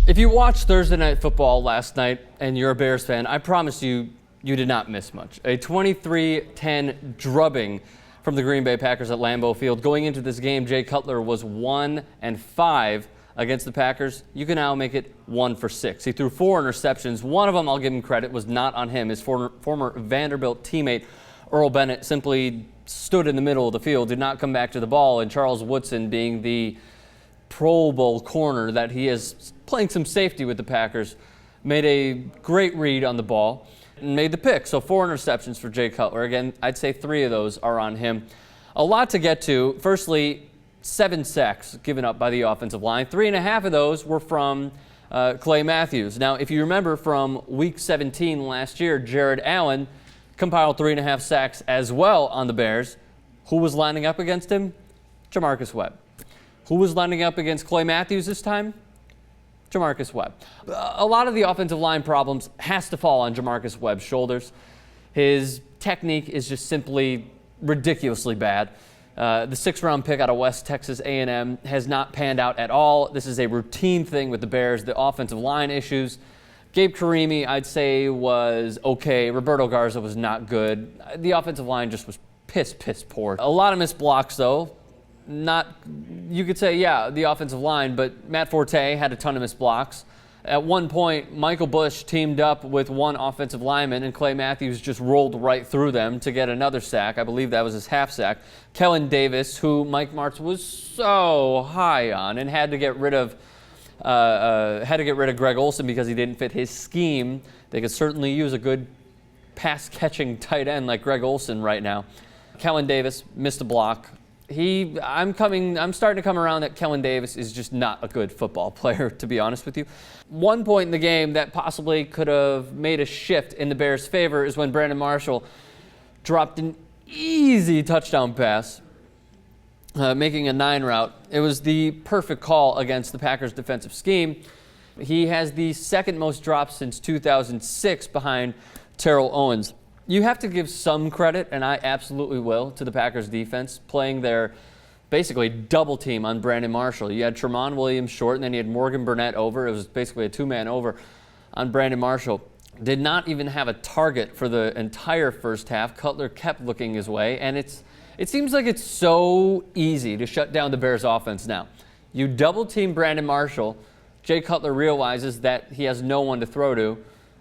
If you watched Thursday Night Football last night and you're a Bears fan, I promise you, you did not miss much. A 23-10 drubbing from the Green Bay Packers at Lambeau Field. Going into this game, Jay Cutler was 1-5 against the Packers. You can now make it 1 for 6. He threw 4 interceptions. One of them, I'll give him credit, was not on him. His former Vanderbilt teammate, Earl Bennett, simply stood in the middle of the field, did not come back to the ball, and Charles Woodson, being the Pro Bowl corner that he is, playing some safety with the Packers, made a great read on the ball and made the pick. So 4 interceptions for Jay Cutler. Again, I'd say 3 of those are on him. A lot to get to. Firstly, 7 sacks given up by the offensive line. 3.5 of those were from Clay Matthews. Now, if you remember from Week 17 last year, Jared Allen compiled 3.5 sacks as well on the Bears. Who was lining up against him? J'Marcus Webb. Who was lining up against Clay Matthews this time? J'Marcus Webb. A lot of the offensive line problems has to fall on J'Marcus Webb's shoulders. His technique is just simply ridiculously bad. The 6th-round pick out of West Texas A&M has not panned out at all. This is a routine thing with the Bears, the offensive line issues. Gabe Carimi, I'd say, was okay. Roberto Garza was not good. The offensive line just was piss poor. A lot of missed blocks, though. Not, you could say, yeah, the offensive line, but Matt Forte had a ton of missed blocks. At one point, Michael Bush teamed up with one offensive lineman, and Clay Matthews just rolled right through them to get another sack. I believe that was his half sack. Kellen Davis, who Mike Martz was so high on and had to get rid of Greg Olsen because he didn't fit his scheme. They could certainly use a good pass-catching tight end like Greg Olsen right now. Kellen Davis missed a block. I'm starting to come around that Kellen Davis is just not a good football player, to be honest with you. One point in the game that possibly could have made a shift in the Bears' favor is when Brandon Marshall dropped an easy touchdown pass, making a 9 route. It was the perfect call against the Packers' defensive scheme. He has the 2nd most drops since 2006 behind Terrell Owens. You have to give some credit, and I absolutely will, to the Packers defense, playing their basically double team on Brandon Marshall. You had Tramon Williams short, and then you had Morgan Burnett over. It was basically a 2-man over on Brandon Marshall. Did not even have a target for the entire first half. Cutler kept looking his way, and it seems like it's so easy to shut down the Bears offense now. You double team Brandon Marshall, Jay Cutler realizes that he has no one to throw to,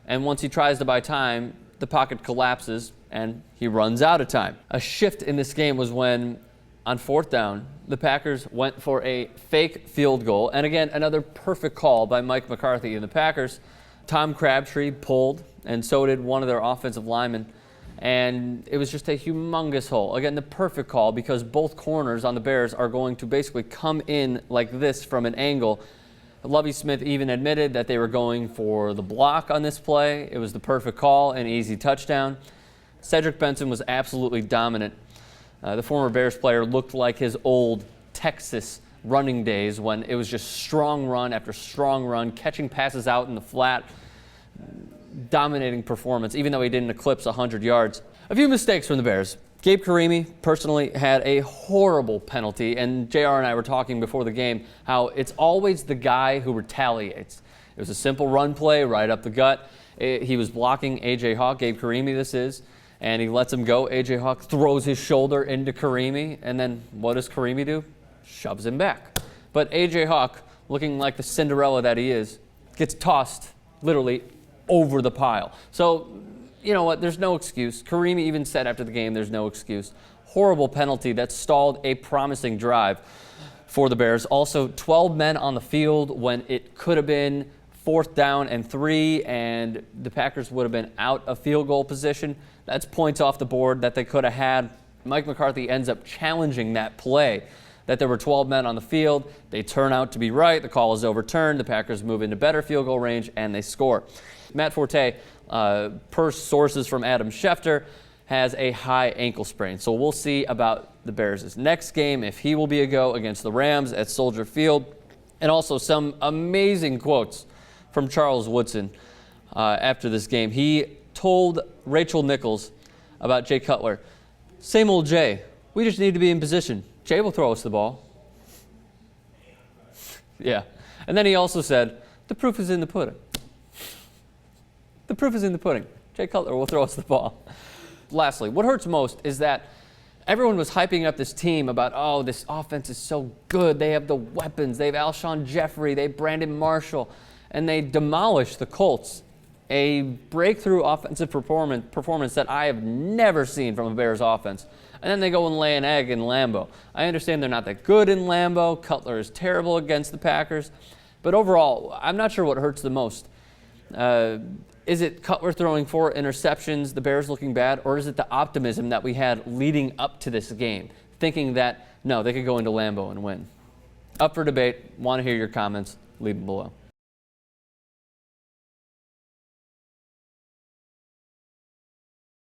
and once he tries to buy time, the pocket collapses and he runs out of time. A shift in this game was when, on 4th down, the Packers went for a fake field goal. And again, another perfect call by Mike McCarthy and the Packers. Tom Crabtree pulled, and so did one of their offensive linemen. And it was just a humongous hole. Again, the perfect call because both corners on the Bears are going to basically come in like this from an angle. Lovie Smith even admitted that they were going for the block on this play. It was the perfect call, an easy touchdown. Cedric Benson was absolutely dominant. The former Bears player looked like his old Texas running days when it was just strong run after strong run, catching passes out in the flat, dominating performance, even though he didn't eclipse 100 yards. A few mistakes from the Bears. Gabe Carimi personally had a horrible penalty, and JR and I were talking before the game how it's always the guy who retaliates. It was a simple run play right up the gut. He was blocking A.J. Hawk, Gabe Carimi this is, and he lets him go. A.J. Hawk throws his shoulder into Carimi, and then what does Carimi do? Shoves him back. But A.J. Hawk, looking like the Cinderella that he is, gets tossed literally over the pile. So, you know what, there's no excuse. Carimi even said after the game there's no excuse. Horrible penalty that stalled a promising drive for the Bears. Also, 12 men on the field when it could have been 4th down and 3, and the Packers would have been out of field goal position. That's points off the board that they could have had. Mike McCarthy ends up challenging that play, that there were 12 men on the field. They turn out to be right. The call is overturned. The Packers move into better field goal range, and they score. Matt Forte, per sources from Adam Schefter, has a high ankle sprain. So we'll see about the Bears' next game, if he will be a go against the Rams at Soldier Field. And also some amazing quotes from Charles Woodson after this game. He told Rachel Nichols about Jay Cutler, "Same old Jay. We just need to be in position. Jay will throw us the ball." Yeah. And then he also said, The proof is in the pudding. The proof is in the pudding. Jay Cutler will throw us the ball. Lastly, what hurts most is that everyone was hyping up this team about, oh, this offense is so good. They have the weapons. They have Alshon Jeffrey. They have Brandon Marshall. And they demolished the Colts. A breakthrough offensive performance that I have never seen from a Bears offense. And then they go and lay an egg in Lambeau. I understand they're not that good in Lambeau. Cutler is terrible against the Packers. But overall, I'm not sure what hurts the most. Is it Cutler throwing 4 interceptions, the Bears looking bad, or is it the optimism that we had leading up to this game, thinking that, no, they could go into Lambeau and win? Up for debate. Want to hear your comments. Leave them below.